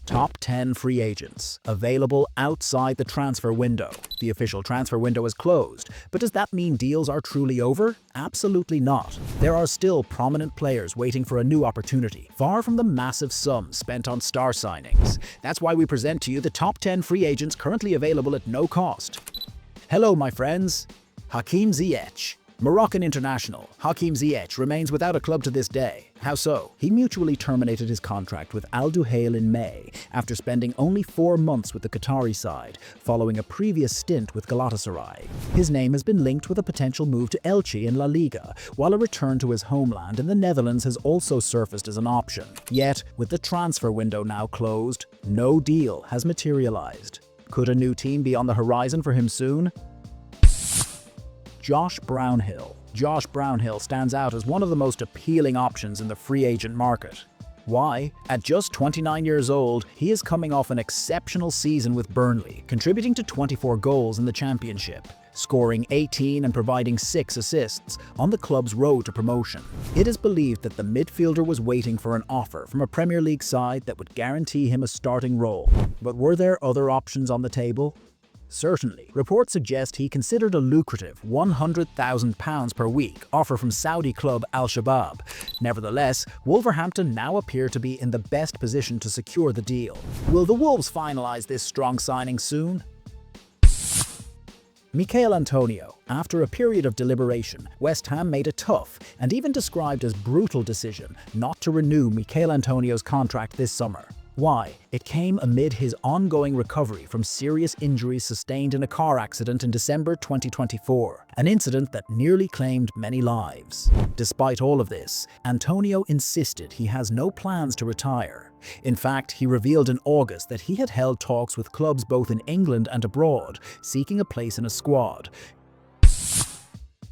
Top 10 free agents available outside the transfer window. The official transfer window is closed, but does that mean deals are truly over? Absolutely not. There are still prominent players waiting for a new opportunity, far from the massive sums spent on star signings. That's why we present to you the top 10 free agents currently available at no cost. Hello, my friends. Hakim Ziyech. Moroccan international Hakim Ziyech remains without a club to this day. How so? He mutually terminated his contract with Al Duhail in May after spending only 4 months with the Qatari side, following a previous stint with Galatasaray. His name has been linked with a potential move to Elche in La Liga, while a return to his homeland in the Netherlands has also surfaced as an option. Yet, with the transfer window now closed, no deal has materialized. Could a new team be on the horizon for him soon? Josh Brownhill. Josh Brownhill stands out as one of the most appealing options in the free agent market. Why? At just 29 years old, he is coming off an exceptional season with Burnley, contributing to 24 goals in the championship, scoring 18 and providing 6 assists on the club's road to promotion. It is believed that the midfielder was waiting for an offer from a Premier League side that would guarantee him a starting role. But were there other options on the table? Certainly. Reports suggest he considered a lucrative £100,000 per week offer from Saudi club Al-Shabaab. Nevertheless, Wolverhampton now appear to be in the best position to secure the deal. Will the Wolves finalise this strong signing soon? Michail Antonio. After a period of deliberation, West Ham made a tough and even described as brutal decision not to renew Michail Antonio's contract this summer. Why? It came amid his ongoing recovery from serious injuries sustained in a car accident in December 2024, an incident that nearly claimed many lives. Despite all of this, Antonio insisted he has no plans to retire. In fact, he revealed in August that he had held talks with clubs both in England and abroad, seeking a place in a squad.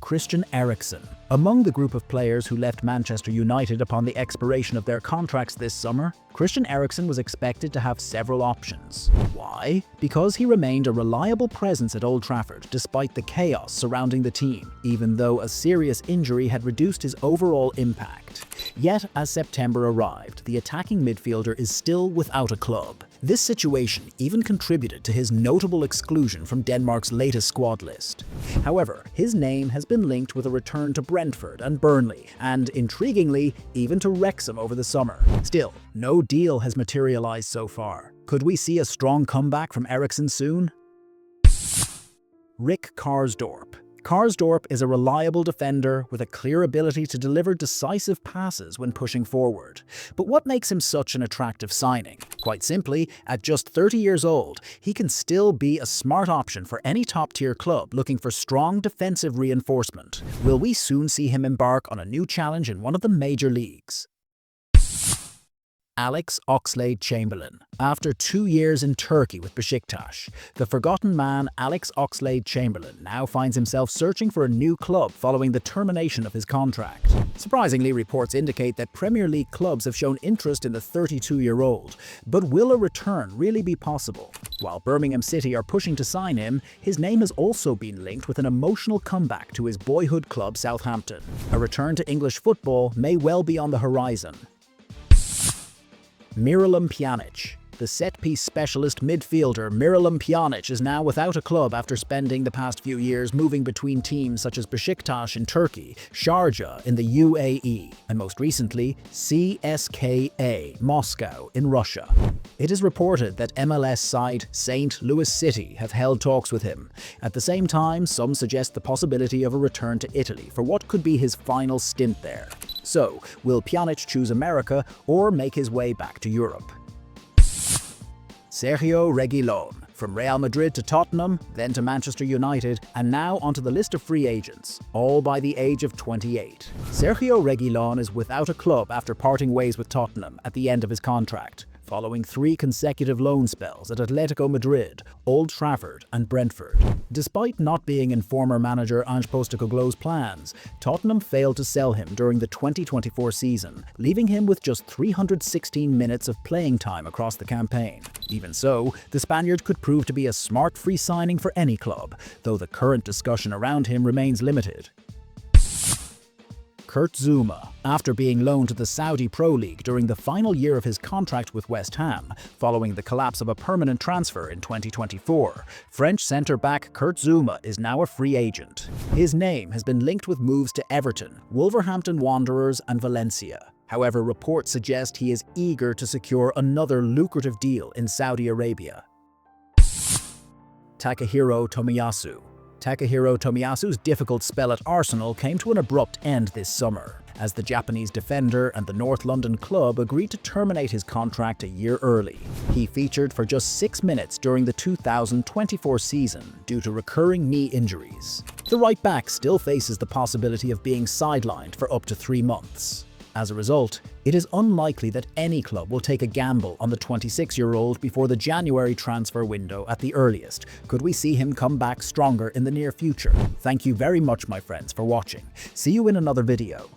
Christian Eriksen. Among the group of players who left Manchester United upon the expiration of their contracts this summer, Christian Eriksen was expected to have several options. Why? Because he remained a reliable presence at Old Trafford despite the chaos surrounding the team, even though a serious injury had reduced his overall impact. Yet, as September arrived, the attacking midfielder is still without a club. This situation even contributed to his notable exclusion from Denmark's latest squad list. However, his name has been linked with a return to Brentford and Burnley, and intriguingly, even to Wrexham over the summer. Still, no deal has materialized so far. Could we see a strong comeback from Eriksen soon? Rick Karsdorp. Karsdorp is a reliable defender with a clear ability to deliver decisive passes when pushing forward. But what makes him such an attractive signing? Quite simply, at just 30 years old, he can still be a smart option for any top-tier club looking for strong defensive reinforcement. Will we soon see him embark on a new challenge in one of the major leagues? Alex Oxlade-Chamberlain. After 2 years in Turkey with Besiktas, the forgotten man Alex Oxlade-Chamberlain now finds himself searching for a new club following the termination of his contract. Surprisingly, reports indicate that Premier League clubs have shown interest in the 32-year-old, but will a return really be possible? While Birmingham City are pushing to sign him, his name has also been linked with an emotional comeback to his boyhood club Southampton. A return to English football may well be on the horizon. Miralem Pjanic. The set-piece specialist midfielder Miralem Pjanic is now without a club after spending the past few years moving between teams such as Besiktas in Turkey, Sharjah in the UAE, and most recently CSKA Moscow in Russia. It is reported that MLS side St. Louis City have held talks with him. At the same time, some suggest the possibility of a return to Italy for what could be his final stint there. So, will Pjanic choose America or make his way back to Europe? Sergio Reguilon. From Real Madrid to Tottenham, then to Manchester United, and now onto the list of free agents, all by the age of 28. Sergio Reguilon is without a club after parting ways with Tottenham at the end of his contract, following 3 consecutive loan spells at Atletico Madrid, Old Trafford and Brentford. Despite not being in former manager Ange Postecoglou's plans, Tottenham failed to sell him during the 2024 season, leaving him with just 316 minutes of playing time across the campaign. Even so, the Spaniard could prove to be a smart free signing for any club, though the current discussion around him remains limited. Kurt Zouma. After being loaned to the Saudi Pro League during the final year of his contract with West Ham, following the collapse of a permanent transfer in 2024, French centre-back Kurt Zouma is now a free agent. His name has been linked with moves to Everton, Wolverhampton Wanderers and Valencia. However, reports suggest he is eager to secure another lucrative deal in Saudi Arabia. Takehiro Tomiyasu. Takehiro Tomiyasu's difficult spell at Arsenal came to an abrupt end this summer, as the Japanese defender and the North London club agreed to terminate his contract a year early. He featured for just 6 minutes during the 2024 season due to recurring knee injuries. The right-back still faces the possibility of being sidelined for up to 3 months. As a result, it is unlikely that any club will take a gamble on the 26-year-old before the January transfer window at the earliest. Could we see him come back stronger in the near future? Thank you very much, my friends, for watching. See you in another video.